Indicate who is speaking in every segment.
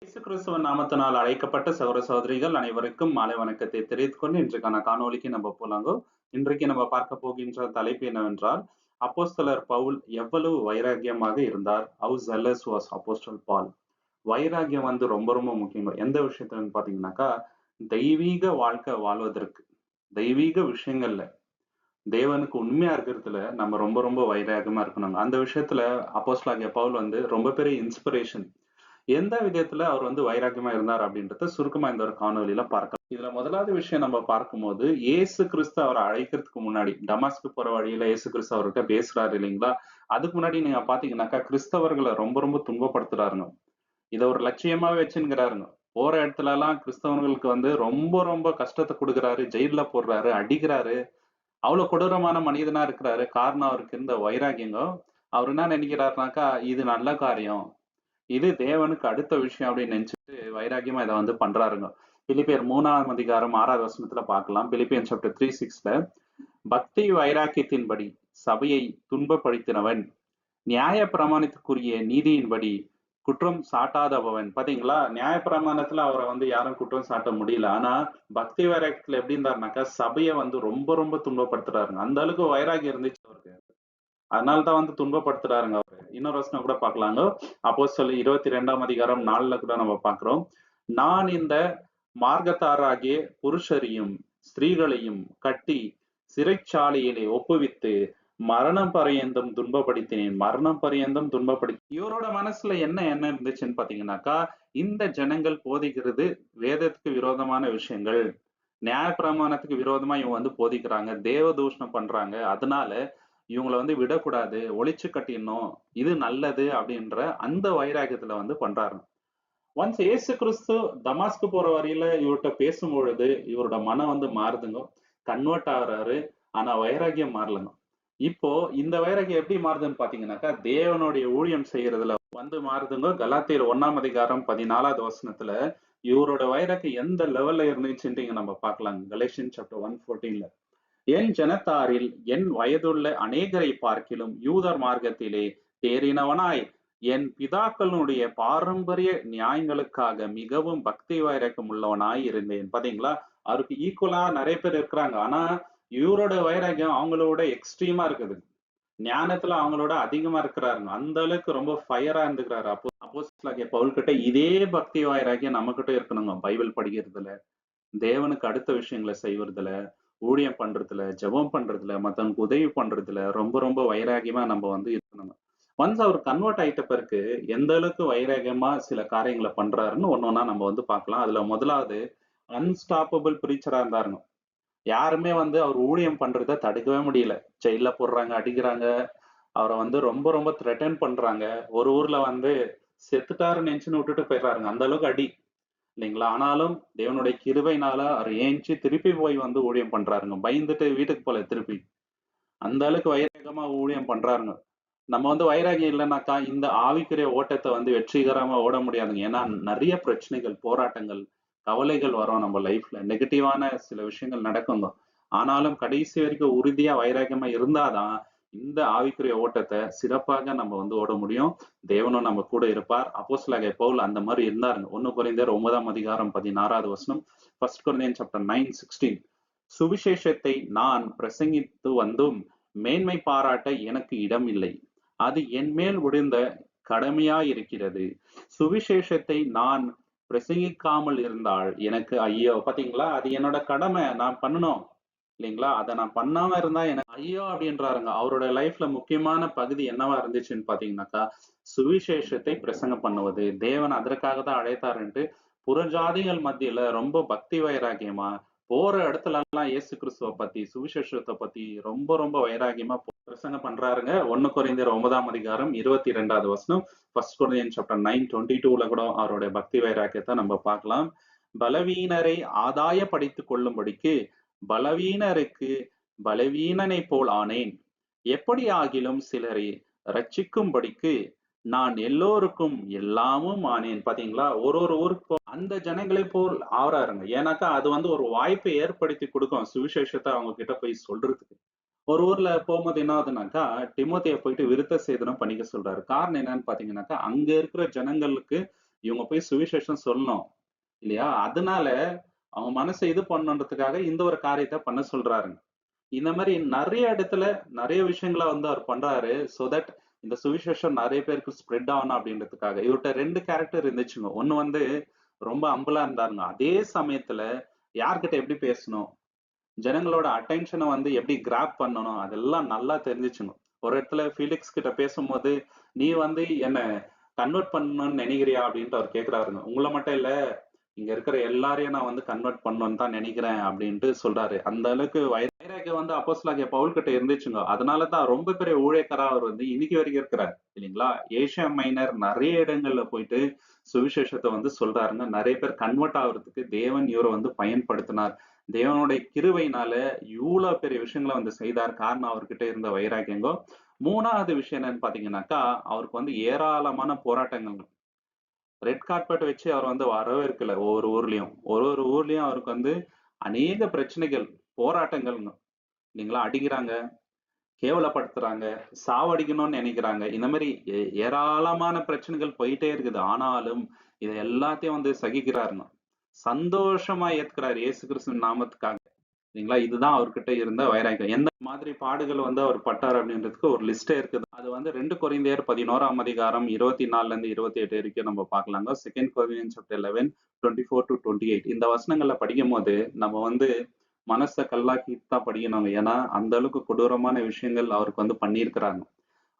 Speaker 1: இயேசு கிறிஸ்துவின் நாமத்தினால் அழைக்கப்பட்ட சகோதர சகோதரிகள் அனைவருக்கும் மாலை வணக்கத்தை தெரிவித்துக் கொண்டு இன்றைக்கான காணொளிக்கு நம்ம போலாங்கோ. இன்றைக்கு நம்ம பார்க்க போகின்ற தலைப்பு என்னவென்றால், அப்போஸ்தலர் பவுல் எவ்வளவு வைராக்கியமாக இருந்தார். How zealous was Apostle Paul. வைராக்கியம் ரொம்ப ரொம்ப முக்கியம். எந்த விஷயத்துலன்னு பாத்தீங்கன்னாக்கா, தெய்வீக வாழ்க்கை வாழ்வதற்கு, தெய்வீக விஷயங்கள்ல தேவனுக்கு உண்மையா இருக்கிறதுல நம்ம ரொம்ப ரொம்ப வைராக்கியமா இருக்கணும். அந்த விஷயத்துல அப்போஸ்தலனாகிய பவுல் ரொம்ப பெரிய இன்ஸ்பிரேஷன். எந்த விதத்துல அவர் வைராக்கியமா இருந்தார் அப்படின்றத சுருக்கமா இந்த ஒரு காணொலியில பார்க்கலாம். இதுல முதலாவது விஷயம் நம்ம பார்க்கும்போது, இயேசு கிறிஸ்து அவரை அழைக்கிறதுக்கு முன்னாடி டமாஸ்கு போற வழியில இயேசு கிறிஸ்து அவர்கிட்ட பேசுறாரு இல்லைங்களா? அதுக்கு முன்னாடி நீங்க பாத்தீங்கன்னாக்கா கிறிஸ்தவர்களை ரொம்ப ரொம்ப துன்பப்படுத்துறாருங்க. இதை ஒரு லட்சியமாவே வச்சுங்கிறாருங்க. போற இடத்துல எல்லாம் கிறிஸ்தவர்களுக்கு ரொம்ப ரொம்ப கஷ்டத்தை கொடுக்குறாரு, ஜெயில போடுறாரு, அடிக்கிறாரு. அவ்வளவு கொடூரமான மனிதனா இருக்கிறாரு. காரணம் அவருக்கு இருந்த வைராக்கியங்க. அவர் என்ன நினைக்கிறாருனாக்கா, இது நல்ல காரியம், இது தேவனுக்கு அடுத்த விஷயம் அப்படின்னு நினைச்சிட்டு வைராக்கியமா இதை பண்றாருங்க. பிலிப்பியர் 3ஆம் அதிகாரம் 6வது வசனத்துல பார்க்கலாம். பிலிப்பியன் சாப்டர் 3:6ல, பக்தி வைராக்கியத்தின்படி சபையை துன்பப்படுத்தினவன், நியாய பிரமாணத்துக்குரிய நீதியின்படி குற்றம் சாட்டாதவன். பாத்தீங்களா, நியாய பிரமாணத்துல அவரை யாரும் குற்றம் சாட்ட முடியல. ஆனா பக்தி வைராக்கியத்துல எப்படி இருந்தாருனாக்கா, சபையை ரொம்ப ரொம்ப துன்பப்படுத்துறாருங்க. அந்த அளவுக்கு வைராக்கியம் இருந்துச்சு அவருக்கு. அதனாலதான் துன்பப்படுத்துறாருங்க அவரு. இன்னொரு வசனம் கூட பார்க்கலாங்க. அப்போஸ்தலர் 22ஆம் அதிகாரம் 4ல கூட நம்ம பார்க்கிறோம். நான் இந்த மார்க்கத்தாராகிய புருஷரையும் ஸ்திரீகளையும் கட்டி சிறைச்சாலையிலே ஒப்புவித்து மரணம் பரியந்தம் துன்பப்படுத்தினேன். மரணம் பரியந்தம் துன்பப்படுத்தி இவரோட மனசுல என்ன இருந்துச்சுன்னு பாத்தீங்கன்னாக்கா, இந்த ஜனங்கள் போதிக்கிறது வேதத்துக்கு விரோதமான விஷயங்கள், நியாய பிரமாணத்துக்கு விரோதமா இவங்க போதிக்கிறாங்க, தேவ தூஷணம் பண்றாங்க. அதனால இவங்களை விடக்கூடாது, ஒழிச்சு கட்டிடணும், இது நல்லது அப்படின்ற அந்த வைராக்கியத்துல பண்றாரு. ஒன்ஸ் இயேசு கிறிஸ்து தமாஸ்கு போற வழியில இவர்கிட்ட பேசும் பொழுது இவரோட மனம் மாறுதுங்க, கன்வெர்ட் ஆகுறாரு. ஆனா வைராக்கியம் மாறலங்க. இப்போ இந்த வைராக்கியம் எப்படி மாறுதுன்னு பாத்தீங்கன்னாக்கா, தேவனுடைய ஊழியம் செய்யறதுல மாறுதுங்க. கலாத்தியர் 1ஆம் அதிகாரம் 14வது வசனத்துல இவரோட வைராக்கியம் எந்த லெவல்ல இருந்துச்சுன்னு நம்ம பார்க்கலாம். கலேஷியன் சாப்டர் 1:14ல, என் ஜனத்தாரில் என் வயதுள்ள அநேகரை பார்க்கிலும் யூதர் மார்க்கத்திலே தேறினவனாய் என் பிதாக்களுடைய பாரம்பரிய நியாயங்களுக்காக மிகவும் பக்தி வைராக்கியம் உள்ளவனாய் இருந்தேன். பாத்தீங்களா, அவருக்கு ஈக்குவலா நிறைய பேர் இருக்கிறாங்க. ஆனா இவரோட வைராக்கியம் அவங்களோட எக்ஸ்ட்ரீமா இருக்குது. ஞானத்துல அவங்களோட அதிகமா இருக்கிறாருங்க. அந்த அளவுக்கு ரொம்ப ஃபயரா இருந்துக்கிறாரு. அப்போஸ்தலனாகிய பவுல் கிட்ட இதே பக்தி வைராக்கியம் நம்ம கிட்ட இருக்கணுங்க. பைபிள் படிக்கிறதுல, தேவனுக்கு அடுத்த விஷயங்களை செய்வதுல, ஊழியம் பண்றதுல, ஜெபம் பண்றதுல, மத்தவங்களுக்கு உதவி பண்றதுல ரொம்ப ரொம்ப வைராக்கியமா நம்ம இருக்கணும். ஒன்ஸ் அவர் கன்வெர்ட் ஆயிட்ட பிறகு எந்த அளவுக்கு வைராக்கியமா சில காரியங்களை பண்றாருன்னு ஒன்னொன்னா நம்ம பார்க்கலாம். அதுல முதலாவது, அன்ஸ்டாப்பபிள் பிரீச்சரா இருந்தாருங்க. யாருமே அவர் ஊழியம் பண்றதை தடுக்கவே முடியல. ஜெயில போடுறாங்க, அடிக்கிறாங்க, அவரை ரொம்ப ரொம்ப த்ரெட்டன் பண்றாங்க. ஒரு ஊர்ல செத்துட்டாருன்னு நினைச்சுன்னு விட்டுட்டு போயிடுறாருங்க. அந்த அளவுக்கு அடி இல்லைங்களா? ஆனாலும் தேவனுடைய கிருபையினால அவர் ஏஞ்சி திருப்பி போய் ஊழியம் பண்றாருங்க. பயந்துட்டு வீட்டுக்கு போல திருப்பி. அந்த அளவுக்கு வைராக்கியமா ஊழியம் பண்றாருங்க. நம்ம வைராகியம் இல்லைன்னாக்கா இந்த ஆவிக்குரிய ஓட்டத்தை வெற்றிகரமா ஓட முடியாதுங்க. ஏன்னா நிறைய பிரச்சனைகள், போராட்டங்கள், கவலைகள் வரும் நம்ம லைஃப்ல. நெகட்டிவான சில விஷயங்கள் நடக்குங்க. ஆனாலும் கடைசி வரைக்கும் உறுதியா வைராக்கியமா இருந்தாதான் இந்த ஆவிக்குரிய ஓட்டத்தை சிறப்பாக நம்ம ஓட முடியும். தேவனும் நம்ம கூட இருப்பார். அப்போஸ்தலனாகிய பவுல் அந்த மாதிரி இருந்தாருங்க. 1 கொரிந்தியர் 9ஆம் அதிகாரம் 16வது வசனம், 1 கொரிந்தியன்ஸ் சாப்டர் 9:16, சுவிசேஷத்தை நான் பிரசங்கித்து வந்தும் மேன்மை பாராட்ட எனக்கு இடம் இல்லை. அது என் மேல் விழுந்த கடமையாயிருக்கிறது. சுவிசேஷத்தை நான் பிரசங்கிக்காமல் இருந்தால் எனக்கு ஐயோ. பாத்தீங்களா, அது என்னோட கடமை, நான் பண்ணணும் இல்லைங்களா? அதை நான் பண்ணாம இருந்தா எனக்கு ஐயோ அப்படின்றாருங்க. அவரோட லைஃப்ல முக்கியமான பகுதி என்னவா இருந்துச்சுன்னு பாத்தீங்கன்னாக்கா, சுவிசேஷத்தை பிரசங்கம் பண்ணுவது. தேவன் அதற்காக தான் அழைத்தாருன்ட்டு புறஜாதிகள் மத்தியில ரொம்ப பக்தி வைராக்கியமா போற இடத்துல எல்லாம் இயேசு கிறிஸ்துவ பத்தி, சுவிசேஷத்தை பத்தி ரொம்ப ரொம்ப வைராக்கியமா பிரசங்கம் பண்றாருங்க. 1 கொரிந்தியர் 9ஆம் அதிகாரம் 22வது வசனம், 1 கொரிந்தியன் சாப்டர் 9:22ல கூட அவருடைய பக்தி வைராக்கியத்தை நம்ம பார்க்கலாம். பலவீனரை ஆதாயப்படுத்திக் கொள்ளும்படிக்கு பலவீனருக்கு பலவீனனை போல் ஆனேன். எப்படி ஆகிலும் சிலரை ரட்சிக்கும்படிக்கு நான் எல்லோருக்கும் எல்லாமும் ஆனேன். பாத்தீங்களா, ஒரு ஊருக்கு அந்த ஜனங்களை போல் ஆறாருங்க. ஏன்னாக்கா அது ஒரு வாய்ப்பை ஏற்படுத்தி கொடுக்கும் சுவிசேஷத்தை அவங்க கிட்ட போய் சொல்றதுக்கு. ஒரு ஊர்ல போகும்போது என்ன ஆகுதுனாக்கா, டிமோத்திய போயிட்டு விருத்த சேதனம் பண்ணிக்க சொல்றாரு. காரணம் என்னன்னு பாத்தீங்கன்னாக்கா, அங்க இருக்கிற ஜனங்களுக்கு இவங்க போய் சுவிசேஷம் சொல்லணும் இல்லையா? அதனால அவங்க மனச இது பண்ணணுன்றதுக்காக இந்த ஒரு காரியத்த பண்ண சொல்றாருங்க. இந்த மாரி நெறைய இடத்துல நெறைய விஷயங்கள வந்து அவர் பண்றாரு. சோ தட் இந்த சுவிசேஷம் நெறைய பேருக்கு ஸ்ப்ரெட் ஆகணும் அப்படின்றதுக்காக. இவர்ட்ட 2 கேரக்டர் இருந்துச்சுங்க. ஒண்ணு வந்து ரொம்ப ஹம்பிளா இருந்தாருங்க. அதே சமயத்துல யார்கிட்ட எப்படி பேசணும்? ஜனங்களோட அட்டென்ஷன வந்து எப்படி கிராப் பண்ணணும்? அதெல்லாம் நல்லா தெரிஞ்சுச்சுங்க. ஒரு இடத்துல ஃபீலிக்ஸ் கிட்ட பேசும்போது, "நீ வந்து என்ன கன்வெர்ட் பண்ணணும்னு நெனைக்கிறியா?" அப்படின்ட்டு அவர் கேட்கிறாருங்க. "உங்கள மட்டும் இல்ல, இங்க இருக்கிற எல்லாரையும் நான் வந்து கன்வெர்ட் பண்ணணும்னு தான் நெனைக்கிறேன்." அப்படின்ட்டு சொல்றாரு. அந்த அளவுக்கு வைராக்கியம் வந்து அப்போஸ்தலனாகிய பவுல் கிட்ட இருந்துச்சுங்க. அதனால தான் ரொம்ப பெரிய ஊழியக்காரா அவர் வந்து இன்னைக்கு வரைக்கும் இருக்கிறார். இல்லைங்களா? ஏசியா மைனர் நெறைய இடங்கள்ல போயிட்டு சுவிசேஷத்த வந்து சொல்றாருங்க. நெறைய பேர் கன்வெர்ட் ஆகுறதுக்கு தேவன் இவர வந்து பயன்படுத்தினார். தேவனுடைய கிருபையினால இவ்ளோ பெரிய விஷயங்கள வந்து செய்தார். காரணம் அவர்கிட்ட இருந்த வைராக்கியங்கோ. 3வது விஷயம் என்னன்னு பார்த்தீங்கன்னாக்கா, அவருக்கு வந்து ஏராளமான போராட்டங்கள். ரெட் கார்பெட் வச்சு அவர் வந்து வரவேற்கல ஒவ்வொரு ஊர்லயும். ஒரு ஒரு ஊர்லயும் அவருக்கு வந்து அநேக பிரச்சனைகள், போராட்டங்கள்ங்க. இல்லைங்களா? அடிக்கிறாங்க, கேவலப்படுத்துறாங்க, சாவடிக்கணும்னு நெனைக்கிறாங்க. இந்த மாரி ஏராளமான பிரச்சனைகள் போயிட்டே இருக்குது. ஆனாலும் இத எல்லாத்தையும் வந்து சகிக்கிறாருங்க. சந்தோஷமா ஏத்துக்கிறாரு இயேசு கிறிஸ்துவின் நாமத்துக்காக. சரிங்களா? இதுதான் அவர்கிட்ட இருந்த வைராக்கியம். எந்த மாதிரி பாடுகள் வந்து அவர் பட்டார் அப்படின்றதுக்கு ஒரு லிஸ்டே இருக்குது. அது வந்து 2 கொரிந்தியர் 11ஆம் அதிகாரம் 24ல இருந்து 28 வரைக்கும் நம்ம பார்க்கலாங்க. 2 கொரிந்தியன்ஸ் சாப்டர் 11, 24-28 இந்த வசனங்கள்ல படிக்கும்போது, நம்ம வந்து மனச கல்லாக்கிட்டு தான் படிக்கணுங்க. ஏன்னா, அந்த அளவுக்கு கொடூரமான விஷயங்கள் அவருக்கு வந்து பண்ணியிருக்கிறாங்க.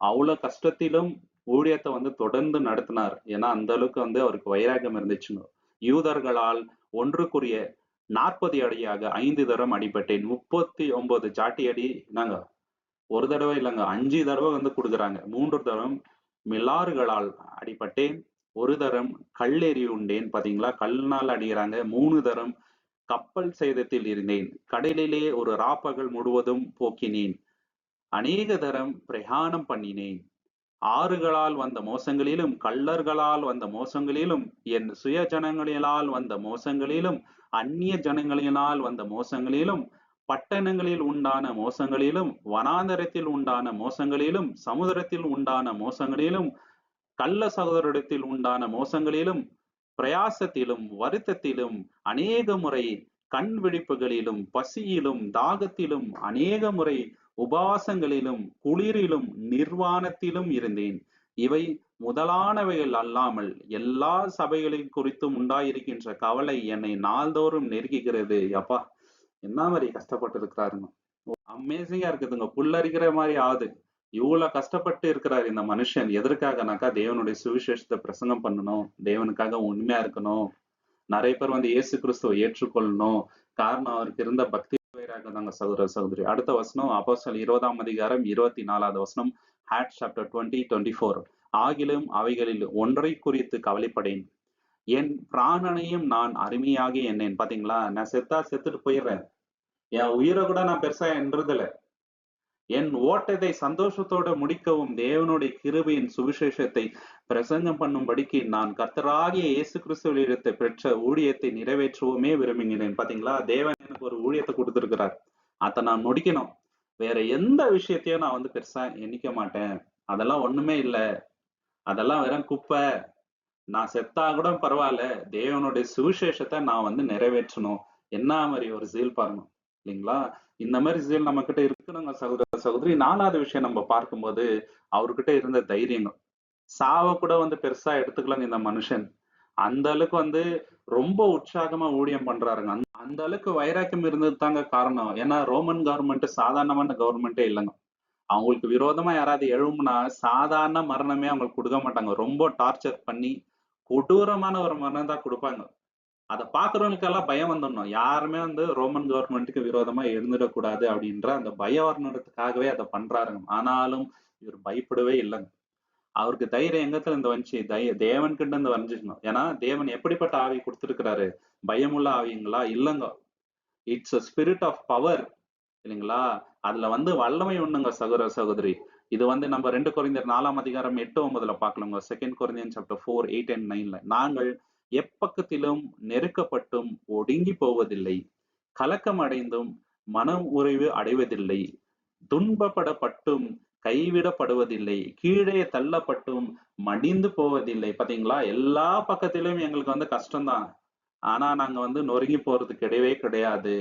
Speaker 1: அவ்வளோ கஷ்டத்திலும் ஊழியத்த வந்து தொடர்ந்து நடத்தினார். ஏன்னா, அந்த அளவுக்கு வந்து அவருக்கு வைராக்கியம் இருந்துச்சுங்க. யூதர்களால் 1 40 அடியாக 5 தரம் அடிபட்டேன். 39 சாட்டி அடி என்னங்க, ஒரு தடவ இல்லங்க. 5 தடவ வந்து குடுக்குறாங்க. 3 தரம் மிலாறுகளால் அடிபட்டேன். 1 தரம் கல்லெறி உண்டேன். பாத்தீங்களா? கல்லுனால அடிக்கிறாங்க. 3 தரம் கப்பல் சேதத்தில் இருந்தேன். கடலிலே ஒரு ராப்பகல் முழுவதும் போக்கினேன். அநேக தரம் பிரயாணம் பண்ணினேன். ஆறுகளால் வந்த மோசங்களிலும், கள்ளர்களால் வந்த மோசங்களிலும், என் சுய ஜனங்களினால் வந்த மோசங்களிலும், அந்நிய ஜனங்களினால் வந்த மோசங்களிலும், பட்டணங்களில் உண்டான மோசங்களிலும், வனாந்தரத்தில் உண்டான மோசங்களிலும், சமுத்திரத்தில் உண்டான மோசங்களிலும், கள்ள சகோதரரிடத்தில் உண்டான மோசங்களிலும், பிரயாசத்திலும், வருத்தத்திலும், அநேக முறை கண் விழிப்புகளிலும், பசியிலும், தாகத்திலும், அநேக முறை உபவாசங்களிலும், குளிரிலும், நிர்வாணத்திலும் இருந்தேன். இவை முதலானவைகள் அல்லாமல் எல்லா சபைகளின் குறித்தும் உண்டாயிருக்கின்ற கவலை என்னை நாள்தோறும் நெருக்குகிறது. யப்பா! என்ன மாரி கஷ்டப்பட்டு இருக்கிறாருங்க. அமேசிங்கா இருக்குதுங்க. புல்லரிக்கிற மாரி ஆகுது. இவ்ளோ கஷ்டப்பட்டு இருக்கிறாரு இந்த மனுஷன். எதற்காகனாக்கா, தேவனுடைய சுவிசேஷத்த பிரசங்கம் பண்ணணும். தேவனுக்காக உண்மையா இருக்கணும். நெறைய பேர் வந்து இயேசு கிறிஸ்துவ ஏற்றுக்கொள்ளணும். காரணம் அவருக்கு இருந்த பக்தி வைராக்கியம் தாங்க சகோதர, சகோதரி. அடுத்த வசனம் அப்போஸ்தலர் 20ஆம் அதிகாரம் 24வது வசனம். Acts chapter 20, 24. ஆகிலும் அவைகளில் ஒன்றைக் குறித்து கவலைப்படேன். என் பிராணனையும் நான் அருமையாகி எண்ணேன். பாத்தீங்களா? நான் செத்தா செத்துட்டு போயிடுறேன். என் உயிர கூட நான் பெருசா எண்றதில்ல. என் ஓட்டத்தை சந்தோஷத்தோட முடிக்கவும் தேவனுடைய கிருபையின் சுவிசேஷத்தை பிரசங்கம் பண்ணும்படிக்கு நான் கர்த்தராகிய இயேசு கிறிஸ்துவிடத்தை பெற்ற ஊழியத்தை நிறைவேற்றவுமே விரும்புகிறேன். பாத்தீங்களா? தேவன் எனக்கு ஒரு ஊழியத்தை கொடுத்திருக்கிறார். அதை நான் முடிக்கணும். வேற எந்த விஷயத்தையும் நான் வந்து பெருசா எண்ணிக்க மாட்டேன். அதெல்லாம் ஒண்ணுமே இல்ல. அதெல்லாம் வெறும் குப்பை. நான் செத்தா கூட பரவாயில்ல. தேவனுடைய சுவிசேஷத்தை நான் வந்து நிறைவேற்றணும். என்ன மாதிரி ஒரு zeal பாருங்க. இல்லைங்களா? இந்த மாதிரி zeal நம்ம கிட்ட இருக்கணுங்க சகோதர, சகோதரி. 4வது விஷயம் நம்ம பார்க்கும்போது, அவர்கிட்ட இருந்த தைரியங்க. சாவ கூட வந்து பெருசா எடுத்துக்கலங்க இந்த மனுஷன். அந்த அளவுக்கு வந்து ரொம்ப உற்சாகமா ஊழியம் பண்றாருங்க. அந்த அளவுக்கு வைராக்கியம் இருந்தது தாங்க காரணம். ஏன்னா ரோமன் கவர்மெண்ட் சாதாரணமான கவர்மெண்ட்டே இல்லங்க. அவங்களுக்கு விரோதமா யாராவது எழும்புனா சாதாரண மரணமே அவங்களுக்கு கொடுக்க மாட்டாங்க. ரொம்ப டார்ச்சர் பண்ணி கொடூரமான ஒரு மரணம் தான் கொடுப்பாங்க. அத பாக்குறவங்களுக்கெல்லாம் பயம் வந்துடணும். யாருமே வந்து ரோமன் கவர்மெண்ட்டுக்கு விரோதமா எழுந்திடக்கூடாது அப்படின்ற அந்த பயம் வரணுன்றதுக்காகவே அதை பண்றாருங்க. ஆனாலும் இவர் பயப்படவே இல்லைங்க. அவருக்கு தைரியம் எங்கத்துல இருந்து வந்துச்சு? தேவன் கிட்ட இருந்து வந்துச்சுங்க. ஏன்னா தேவன் எப்படிப்பட்ட ஆவி கொடுத்திருக்கிறாரு? பயமுள்ள ஆவிங்களா? இல்லங்க. It's a spirit of power. இல்லைங்களா? அதுல வந்து வல்லமை உண்டுங்க சகோதர, சகோதரி. இது வந்து நம்ம 2 கொரிந்தியர் 4ஆம் அதிகாரம் 8, 9ல பார்க்கலாங்க. 2 கொரிந்தியன்ஸ் சாப்டர் 4, 8 and 9ல. நாங்கள் எப்பக்கத்திலும் நெருக்கப்பட்டும் ஒடுங்கி போவதில்லை. கலக்கம் அடைந்தும் மனம் உறைவு அடைவதில்லை. துன்பப்படப்பட்டும் கைவிடப்படுவதில்லை, கீழே தள்ளப்பட்டும் மடிந்து போவதில்லை. பாத்தீங்களா? எல்லா பக்கத்திலும் எங்களுக்கு வந்து கஷ்டம்தான். ஆனா நாங்க வந்து நொறுங்கி போறது கிடையவே கிடையாது.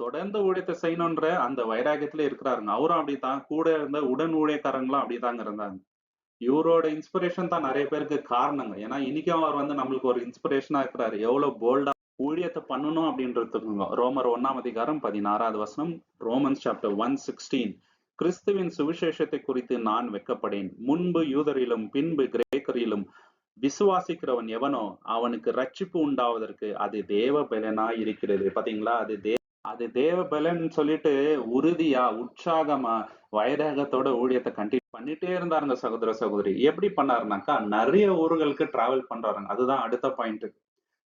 Speaker 1: தொடர்ந்து ஊழியத்தை செய்யணுன்ற அந்த வைராக்கியத்துல இருக்கிறாருங்க. அவரும் அப்படித்தான். கூட இருந்த உடன் ஊழியக்காரங்களும் அப்படிதாங்க இருந்தாங்க. இவரோட இன்ஸ்பிரேஷன் தான் நிறைய பேருக்கு காரணங்க. ஏன்னா இன்னைக்கும் அவர் வந்து நம்மளுக்கு ஒரு இன்ஸ்பிரேஷனா இருக்கிறாரு. எவ்வளவு போல்டா ஊழியத்தை பண்ணணும் அப்படின்றதுக்குங்க. ரோமர் 1ஆம் அதிகாரம் 16வது வசனம். Romans chapter 1:16. கிறிஸ்துவின் சுவிசேஷத்தை குறித்து நான் வெட்கப்படேன். முன்பு யூதரிலும் பின்பு கிரேக்கரிலும் விசுவாசிக்கிறவன் எவனோ அவனுக்கு ரட்சிப்பு உண்டாவதற்கு அது தேவ பலனாய் இருக்கிறது. பாத்தீங்களா? அது தேவ பலன் சொல்லிட்டு உறுதியா, உற்சாகமா, வைராகத்தோட ஊழியத்தை கண்டினியூ பண்ணிட்டே இருந்தாருங்க சகோதர சகோதரி. எப்படி பண்ணாருனாக்கா, நிறைய ஊர்களுக்கு டிராவல் பண்றாருங்க. அதுதான் அடுத்த பாயிண்ட்.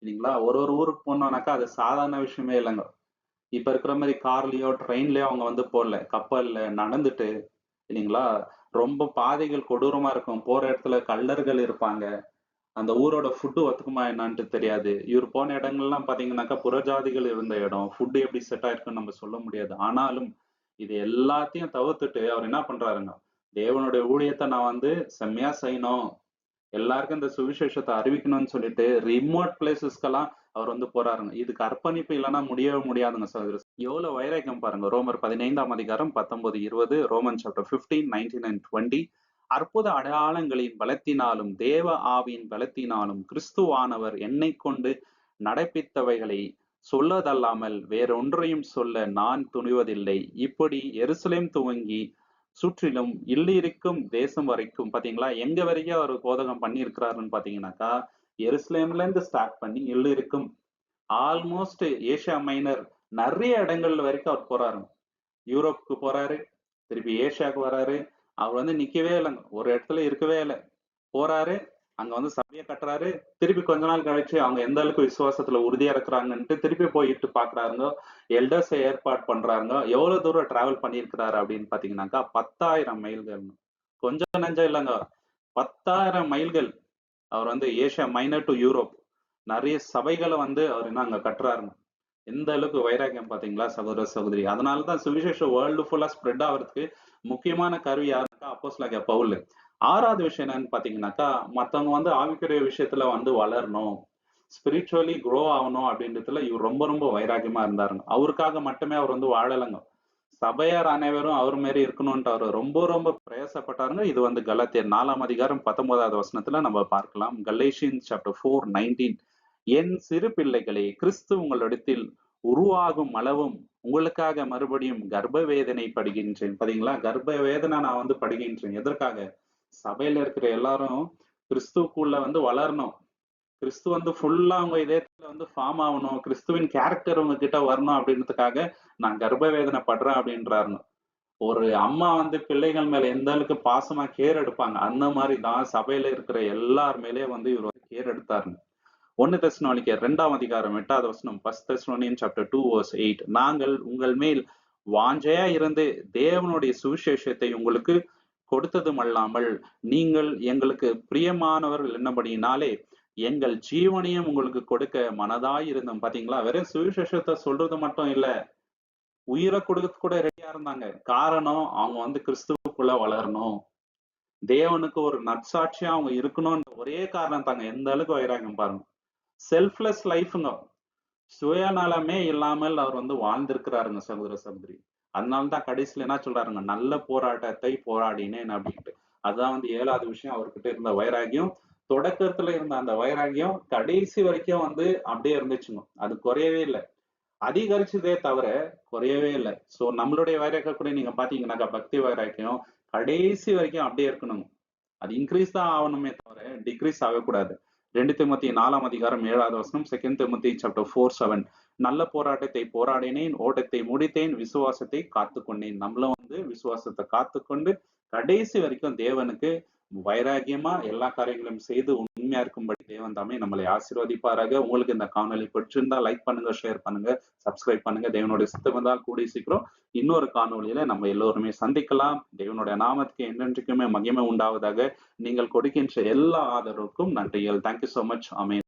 Speaker 1: இல்லைங்களா? ஒரு ஒரு ஊருக்கு போனோம்னாக்கா அது சாதாரண விஷயமே இல்லைங்க. இப்ப இருக்கிற மாதிரி கார்லயோ ட்ரெயின்லயோ அவங்க வந்து போடல, கப்பல்ல நடந்துட்டு, இல்லைங்களா? ரொம்ப பாதைகள் கொடூரமா இருக்கும். போற இடத்துல கள்ளர்கள் இருப்பாங்க. அந்த ஊரோட ஃபுட்டு ஒத்துக்குமா என்னான்ட்டு தெரியாது. இவர் போன இடங்கள்லாம் பாத்தீங்கன்னாக்கா புறஜாதிகள் இருந்த இடம். ஃபுட்டு எப்படி செட் ஆயிருக்குன்னு நம்ம சொல்ல முடியாது. ஆனாலும் இது எல்லாத்தையும் தவிர்த்துட்டு அவர் என்ன பண்றாருங்க, தேவனுடைய ஊழியத்தை நான் வந்து செம்மையா செய்யணும், எல்லாருக்கும் இந்த சுவிசேஷத்தை அறிவிக்கணும்னு சொல்லிட்டு ரிமோட் பிளேசஸ்க்கெல்லாம் அவர் வந்து போறாருங்க. இதுக்கு அர்ப்பணிப்பு இல்லைன்னா முடியவே முடியாதுங்க சகோதரர். எவ்வளவு வைராக்கியம் பாருங்க. ரோமர் 15ஆம் அதிகாரம் 19, 20, ரோமன் சாப்டர் 15, 19 and 20. அற்புத அடையாளங்களின் பலத்தினாலும் தேவ ஆவியின் பலத்தினாலும் கிறிஸ்துவானவர் என்னை கொண்டு நடப்பித்தவைகளை சொல்லதல்லாமல் வேறொன்றையும் சொல்ல நான் துணிவதில்லை. இப்படி எருசலேம் துவங்கி சுற்றிலும் இல்லிருக்கும் தேசம் வரைக்கும் பாத்தீங்களா, எங்க வரைக்கும் அவர் போதகம் பண்ணி இருக்கிறாருன்னு பாத்தீங்கன்னாக்கா, எருசலேம்ல இருந்து ஸ்டார்ட் பண்ணி இல்லிருக்கும் ஆல்மோஸ்ட் ஏசியா மைனர் நிறைய இடங்கள்ல வரைக்கும் அவர் போறாரு. யூரோப்புக்கு போறாரு, திருப்பி ஏசியாவுக்கு வராரு. அவர் வந்து நிக்கவே இல்லைங்க, ஒரு இடத்துல இருக்கவே இல்லை. போறாரு, அங்க வந்து சபையை கட்டுறாரு. திருப்பி கொஞ்ச நாள் கழிச்சு அவங்க எந்த அளவுக்கு விசுவாசத்துல உறுதியா இருக்கிறாங்கன்ட்டு திருப்பி போயிட்டு பாக்குறாருங்க. எல்டர்ஸை ஏற்பாடு பண்றாங்க. எவ்வளவு தூரம் டிராவல் பண்ணியிருக்கிறாரு அப்படின்னு பாத்தீங்கன்னாக்கா 10,000 மைல்கள். கொஞ்சம் நஞ்சம் இல்லைங்க, 10,000 மைல்கள். அவர் வந்து ஏசியா மைனர் டு யூரோப் நிறைய சபைகளை வந்து அவர் என்ன அங்க கட்டுறாருங்க. எந்த அளவுக்கு வைராக்கியம் பாத்தீங்களா சகோதர சகோதரி. அதனாலதான் சுவிசேஷம் வேர்ல்டு ஃபுல்லா ஸ்ப்ரெட் ஆகிறதுக்கு முக்கியமான கருவி யாருக்கா, அப்போஸ்தலனாகிய பவுல். 6வது விஷயம் என்னன்னு பாத்தீங்கன்னாக்கா, மத்தவங்க வந்து ஆவிக்குரிய விஷயத்துல வந்து வளரணும், ஸ்பிரிச்சுவலி க்ரோ ஆகணும் அப்படின்றதுல இவர் ரொம்ப ரொம்ப வைராக்கியமா இருந்தாருங்க. அவருக்காக மட்டுமே அவர் வந்து வாழலைங்க. சபையார் அனைவரும் அவர் மாரி இருக்கணும்ட்டு அவர் ரொம்ப ரொம்ப பிரயாசப்பட்டாருங்க. இது வந்து கலாத்தியர் 4ஆம் அதிகாரம் 19வது வசனத்துல நம்ம பார்க்கலாம். Galatians chapter 4:19. என் சிறு பிள்ளைகளே, கிறிஸ்து உங்களிடத்தில் உருவாகும் அளவும் உங்களுக்காக மறுபடியும் கர்ப்ப வேதனை படுகின்றேன். பாத்தீங்களா? கர்ப்ப வேதனை நான் வந்து படுகின்றேன். எதற்காக? சபையில இருக்கிற எல்லாரும் கிறிஸ்துக்குள்ள வந்து வளரணும். கிறிஸ்து வந்து ஃபுல்லா உங்க இதயத்துல வந்து ஃபார்ம் ஆகணும், கிறிஸ்துவின் கேரக்டர் உங்க கிட்ட வரணும் அப்படின்றதுக்காக நான் கர்ப்ப வேதனை படுறேன் அப்படின்றாருன்னு. ஒரு அம்மா வந்து பிள்ளைகள் மேல எந்த அளவுக்கு பாசமா கேர் எடுப்பாங்க, அந்த மாதிரி தான் சபையில இருக்கிற எல்லார் மேலேயும் வந்து இவர் வந்து கேர் எடுத்தாருங்க. 1 தெசலோனிக்கேயர் 2ஆம் அதிகாரம் 8வது வசனம். 1 Thessalonians chapter 2 verse 8. நாங்கள் உங்கள் மேல் வாஞ்சையா இருந்து தேவனுடைய சுவிசேஷத்தை உங்களுக்கு கொடுத்ததுமல்லாமல் நீங்கள் எங்களுக்கு பிரியமானவர்கள் என்னபடியினாலே எங்கள் ஜீவனையும் உங்களுக்கு கொடுக்க மனதாய் இருந்தோம். பாத்தீங்களா? வெறும் சுவிசேஷத்தை சொல்றது மட்டும் இல்ல, உயிரை கொடுக்க கூட ரெடியா இருந்தாங்க. காரணம் அவங்க வந்து கிறிஸ்துவுக்குள்ள வளரணும், தேவனுக்கு ஒரு நற்சாட்சியா அவங்க இருக்கணும்ன்ற ஒரே காரணம் தாங்க. எந்த அளவுக்கு வைராகம் பாருங்க. செல்ஃப்லெஸ் லைஃப்ங்க, சுயநலமே இல்லாமல் அவர் வந்து வாழ்ந்திருக்கிறாருங்க சகோதர சகோதரி. அதனாலதான் கடைசியில என்ன சொல்றாருங்க, நல்ல போராட்டத்தை போராடினேன் அப்படின்ட்டு. அதுதான் வந்து 7வது விஷயம் அவர்கிட்ட இருந்த வைராகியம். தொடக்கத்துல இருந்த அந்த வைராகியம் கடைசி வரைக்கும் வந்து அப்படியே இருந்துச்சுங்க. அது குறையவே இல்லை, அதிகரிச்சதே தவிர குறையவே இல்லை. சோ நம்மளுடைய வைராக்கியம் கூட நீங்க பாத்தீங்கன்னாக்கா, பக்தி வைராக்கியம் கடைசி வரைக்கும் அப்படியே இருக்கணும். அது இன்க்ரீஸ் தான் ஆகணுமே தவிர டிக்ரீஸ் ஆகக்கூடாது. 2 தீமோத்தேயு 4ஆம் அதிகாரம் 7வது வசனம். 2 தீமோத்தேயு சாப்டர் 4:7. நல்ல போராட்டத்தை போராடினேன், ஓட்டத்தை முடித்தேன், விசுவாசத்தை காத்துக்கொண்டேன். நம்மளும் வந்து விசுவாசத்தை காத்துக்கொண்டு கடைசி வரைக்கும் தேவனுக்கு வைராகியமா எல்லா காரியங்களும் செய்து உண்மையா இருக்கும்படி தேவன் தாமே நம்மளை ஆசீர்வதிப்பாராக. உங்களுக்கு இந்த காணொலி பிடிச்சிருந்தா லைக் பண்ணுங்க, ஷேர் பண்ணுங்க, சப்ஸ்கிரைப் பண்ணுங்க. தேவனுடைய சித்தம் வந்தால் கூடிய சீக்கிரம் இன்னொரு காணொலியில நம்ம எல்லோருமே சந்திக்கலாம். தேவனுடைய நாமத்துக்கு என்றென்றைக்குமே மகிமை உண்டாவதாக. நீங்கள் கொடுக்கின்ற எல்லா ஆதரவுக்கும் நன்றிகள். Thank you so much. ஆமென்.